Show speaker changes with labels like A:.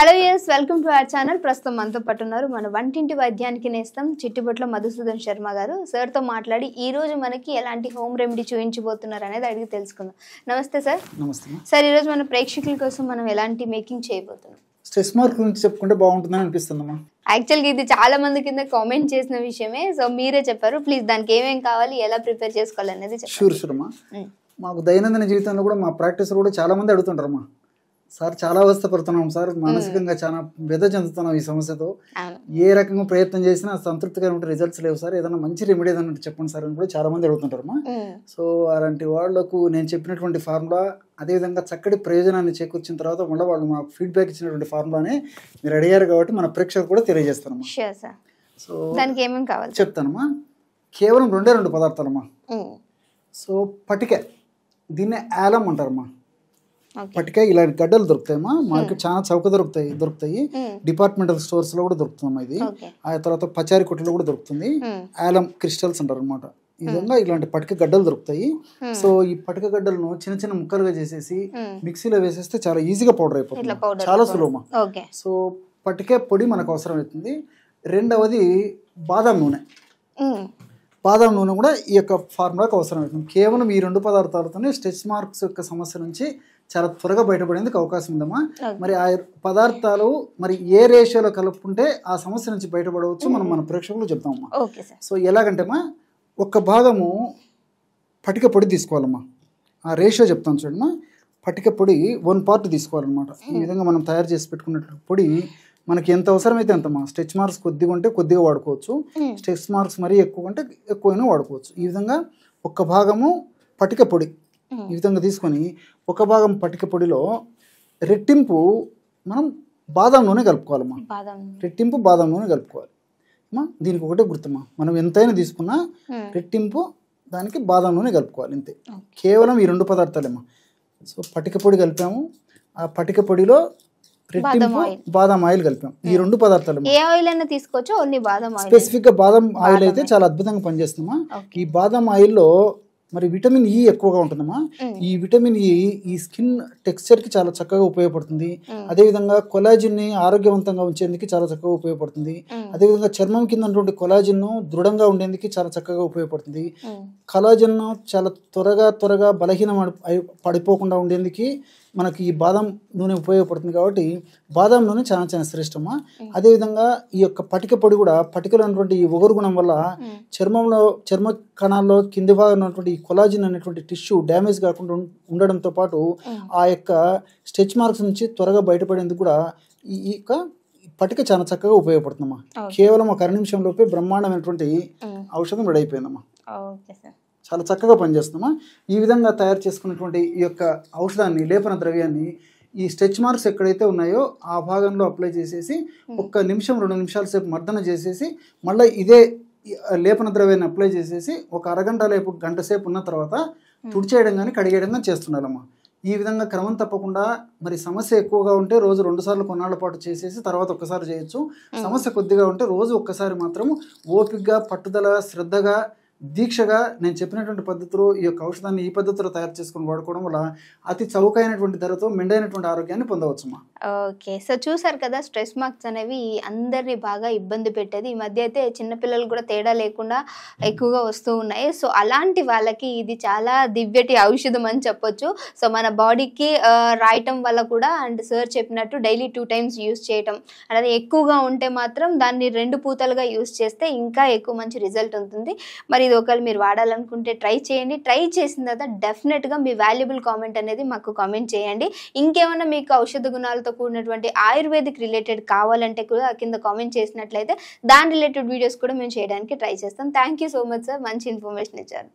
A: Hello yes welcome to our channel. ప్రస్తుతం మనతో పాటు ఉన్నారు మన వంటింటి వైద్యానికి నేస్తం చిట్టిబొట్ల మధుసూదన్ శర్మ గారు. సార్ తో మాట్లాడి ఈ రోజు మనకి ఎలాంటి హోమ్ రెమెడీ చూపించబోతున్నారు అనేది అడిగి తెలుసుకుందాం. నమస్తే సార్.
B: నమస్తే
A: సార్. ఈ రోజు మన ప్రేక్షకుల కోసం మనం ఎలాంటి మేకింగ్ చేయబోతున్నాం?
B: స్ట్రెస్ మార్క్ గురించి చెప్పుకుంటే బాగుంటుందని అనిపిస్తుందమ్మా.
A: యాక్చువల్గా ఇది చాలా మంది కింద కామెంట్ చేసిన విషయమే. సో మీరే చెప్పారు, ప్లీజ్ దానికి ఏమేం కావాలి, ఎలా ప్రిపేర్ చేసుకోవాలి అనేది చెప్పండి.
B: షూర్ అమ్మా. మాకు దైనందిన జీవితంలో కూడా మా ప్రాక్టీస్ కూడా చాలా మంది అడుగుతుంటారమ్మా, సార్ చాలా అవస్థపడుతున్నాం సార్, మానసికంగా చాలా వ్యధ చెందుతున్నాం ఈ సమస్యతో, ఏ రకంగా ప్రయత్నం చేసినా సంతృప్తికరమైన రిజల్ట్స్ లేవు సార్, ఏదైనా మంచి రెమెడీ ఏదైనా చెప్పండి సార్ అని కూడా చాలా మంది అడుగుతుంటారమ్మా. సో అలాంటి వాళ్ళకు నేను చెప్పినటువంటి ఫార్ములా, అదేవిధంగా చక్కటి ప్రయోజనాన్ని చేకూర్చిన తర్వాత మళ్ళీ వాళ్ళు మాకు ఫీడ్బ్యాక్ ఇచ్చినటువంటి ఫార్ములానే మీరు అడిగారు కాబట్టి మన ప్రేక్షకులు కూడా తెలియజేస్తానమ్మా. సో
A: దానికి ఏమేమి కావాలి
B: చెప్తానమ్మా. కేవలం రెండు పదార్థాలమ్మా. సో పటిక, దీన్నే ఆలం అంటారమ్మా. పటిక ఇలాంటి గడ్డలు దొరుకుతాయమ్మా, మార్కెట్ చాలా చౌక దొరుకుతాయి. డిపార్ట్మెంటల్ స్టోర్స్ లో కూడా దొరుకుతుందమ్మా ఇది. ఆ తర్వాత పచారీ కొట్టులో కూడా దొరుకుతుంది. ఆలం క్రిస్టల్స్ అంటారు అనమాట. ఈ విధంగా ఇలాంటి పటిక గడ్డలు దొరుకుతాయి. సో ఈ పటిక గడ్డలను చిన్న చిన్న ముక్కలుగా చేసేసి మిక్సీలో వేసేస్తే చాలా ఈజీగా పౌడర్ అయిపోతుంది, చాలా సులభమా. సో పటిక పొడి మనకు అవసరం అవుతుంది. రెండవది బాదం నూనె. బాదం నూనె కూడా ఈ యొక్క ఫార్ములాకి అవసరం అవుతుంది. కేవలం ఈ రెండు పదార్థాలతోనే స్ట్రెచ్ మార్క్స్ యొక్క సమస్య నుంచి చాలా త్వరగా బయటపడేందుకు అవకాశం ఉందమ్మా. మరి ఆ పదార్థాలు మరి ఏ రేషియోలో కలుపుకుంటే ఆ సమస్య నుంచి బయటపడవచ్చు మనం మన ప్రేక్షకులు చెప్తామమ్మా. సో ఎలాగంటేమ్మా, ఒక్క భాగము పటిక పొడి తీసుకోవాలమ్మా. ఆ రేషియో చెప్తాను చూడమ్మా. పటిక పొడి 1 part తీసుకోవాలన్నమాట. ఈ విధంగా మనం తయారు చేసి పెట్టుకున్నట్టు పొడి మనకి ఎంత అవసరమైతే అంతమ్మా. స్ట్రెచ్ మార్క్స్ కొద్దిగా ఉంటే కొద్దిగా వాడుకోవచ్చు, స్ట్రెచ్ మార్క్స్ మరీ ఎక్కువ ఉంటే ఎక్కువైనా వాడుకోవచ్చు. ఈ విధంగా ఒక్క భాగము పటిక పొడి ఈ విధంగా తీసుకొని ఒక భాగం పటిక పొడిలో రెట్టింపు మనం బాదం నూనె కలుపుకోవాలమ్మా. రెట్టింపు బాదం నూనె కలుపుకోవాలి అమ్మా. దీనికి ఒకటే గుర్తమ్మా, మనం ఎంతైనా తీసుకున్నా రెట్టింపు దానికి బాదం నూనె కలుపుకోవాలి, ఇంతే. కేవలం ఈ రెండు పదార్థాలేమ్మా. సో పటిక పొడి కలిపాము, ఆ పటిక పొడిలో రెట్టింపు బాదం ఆయిల్ కలిపాం. ఈ రెండు పదార్థాలు స్పెసిఫిక్ గా బాదం ఆయిల్ అయితే చాలా అద్భుతంగా పనిచేస్తుందమ్మా. ఈ బాదం ఆయిల్లో మరి విటమిన్ ఈ ఎక్కువగా ఉంటుందమ్మా. ఈ విటమిన్ ఈ స్కిన్ టెక్స్చర్ కి చాలా చక్కగా ఉపయోగపడుతుంది. అదేవిధంగా కొలాజిన్ ని ఆరోగ్యవంతంగా ఉంచేందుకు చాలా చక్కగా ఉపయోగపడుతుంది. అదేవిధంగా చర్మం కింద ఉన్నటువంటి కొలాజిన్ దృఢంగా ఉండేందుకు చాలా చక్కగా ఉపయోగపడుతుంది. కొలాజిన్ చాలా త్వరగా బలహీనం పడిపోకుండా ఉండేందుకు మనకి ఈ బాదం నూనె ఉపయోగపడుతుంది. కాబట్టి బాదం నూనె చాలా చాలా శ్రేష్టమా. అదేవిధంగా ఈ యొక్క పటిక పొడి కూడా పటికలో ఉన్నటువంటి ఈ ఒగరు గుణం వల్ల చర్మ కణాల్లో కింది భాగం ఉన్నటువంటి ఈ కొలాజిన్ అనేటువంటి టిష్యూ డ్యామేజ్ కాకుండా ఉండడంతో పాటు ఆ యొక్క స్ట్రెచ్ మార్క్స్ నుంచి త్వరగా బయటపడేందుకు కూడా ఈ యొక్క పటిక చాలా చక్కగా ఉపయోగపడుతుందమ్మా. కేవలం ఒక 1 నిమిషంలోపే బ్రహ్మాండమైనటువంటి ఔషధం రెడీ అయిపోయిందమ్మా. చాలా చక్కగా పనిచేస్తుందమ్మా. ఈ విధంగా తయారు చేసుకున్నటువంటి ఈ యొక్క ఔషధాన్ని, లేపన ద్రవ్యాన్ని ఈ స్ట్రెచ్ మార్క్స్ ఎక్కడైతే ఉన్నాయో ఆ భాగంలో అప్లై చేసేసి 1 నిమిషం 2 నిమిషాల సేపు మర్దన చేసేసి మళ్ళీ ఇదే లేపన ద్రవ్యాన్ని అప్లై చేసేసి ఒక అరగంట లేపు గంట సేపు ఉన్న తర్వాత తుడిచేయడం కానీ కడిగేయడం కానీ చేస్తున్నారమ్మా. ఈ విధంగా క్రమం తప్పకుండా, మరి సమస్య ఎక్కువగా ఉంటే రోజు 2 సార్లు కొన్నాళ్ళ పాటు చేసేసి తర్వాత ఒక్కసారి చేయొచ్చు. సమస్య కొద్దిగా ఉంటే రోజు ఒక్కసారి మాత్రం ఓపికగా, పట్టుదల, శ్రద్ధగా, దీక్షగా నేను చెప్పినటువంటి పద్ధతిలో ఈ యొక్క ఔషధాన్ని ఈ పద్ధతిలో తయారు చేసుకుని వాడుకోవడం వల్ల అతి చౌకైనటువంటి ధరతో మెండైనటువంటి ఆరోగ్యాన్ని పొందవచ్చుమా.
A: ఓకే. సో చూసారు కదా, స్ట్రెస్ మార్క్స్ అనేవి అందరినీ బాగా ఇబ్బంది పెట్టేది. ఈ మధ్య అయితే చిన్నపిల్లలు కూడా తేడా లేకుండా ఎక్కువగా వస్తూ ఉన్నాయి. సో అలాంటి వాళ్ళకి ఇది చాలా దివ్యటి ఔషధం అని చెప్పొచ్చు. సో మన బాడీకి రాయటం వల్ల కూడా, అండ్ సార్ చెప్పినట్టు డైలీ 2 times యూస్ చేయటం, అలాగే ఎక్కువగా ఉంటే మాత్రం దాన్ని 2 పూతలుగా యూస్ చేస్తే ఇంకా ఎక్కువ మంచి రిజల్ట్ ఉంటుంది. మరి ఇది ఒకవేళ మీరు వాడాలనుకుంటే ట్రై చేయండి. ట్రై చేసిన తర్వాత డెఫినెట్గా మీ వాల్యుబుల్ కామెంట్ అనేది మాకు కామెంట్ చేయండి. ఇంకేమైనా మీకు ఔషధ గుణాలతో కూడినటువంటి ఆయుర్వేదిక్ రిలేటెడ్ కావాలంటే కూడా కింద కామెంట్ చేసినట్లయితే దాని రిలేటెడ్ వీడియోస్ కూడా మేము చేయడానికి ట్రై చేస్తాం. Thank you so much sir, మంచి ఇన్ఫర్మేషన్ ఇచ్చారు.